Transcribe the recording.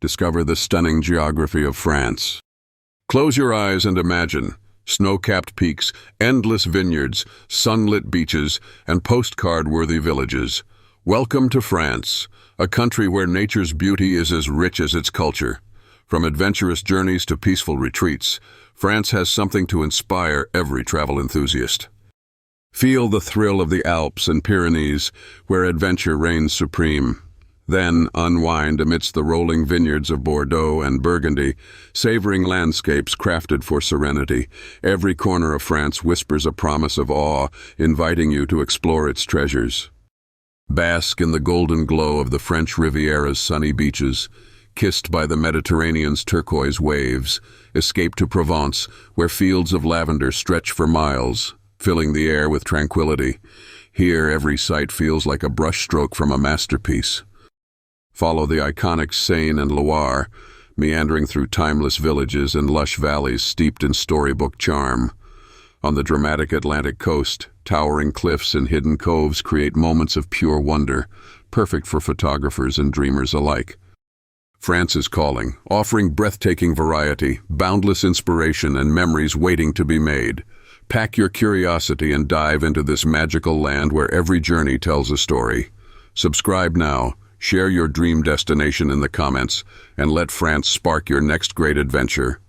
Discover the stunning geography of France. Close your eyes and imagine snow-capped peaks, endless vineyards, sunlit beaches, and postcard-worthy villages. Welcome to France, a country where nature's beauty is as rich as its culture. From adventurous journeys to peaceful retreats, France has something to inspire every travel enthusiast. Feel the thrill of the Alps and Pyrenees, where adventure reigns supreme. Then unwind amidst the rolling vineyards of Bordeaux and Burgundy, savoring landscapes crafted for serenity. Every corner of France whispers a promise of awe, inviting you to explore its treasures. Bask in the golden glow of the French Riviera's sunny beaches, kissed by the Mediterranean's turquoise waves. Escape to Provence, where fields of lavender stretch for miles, filling the air with tranquility. Here, every sight feels like a brushstroke from a masterpiece. Follow the iconic Seine and Loire, meandering through timeless villages and lush valleys steeped in storybook charm. On the dramatic Atlantic coast, towering cliffs and hidden coves create moments of pure wonder, perfect for photographers and dreamers alike. France is calling, offering breathtaking variety, boundless inspiration, and memories waiting to be made. Pack your curiosity and dive into this magical land where every journey tells a story. Subscribe now. Share your dream destination in the comments, and let France spark your next great adventure.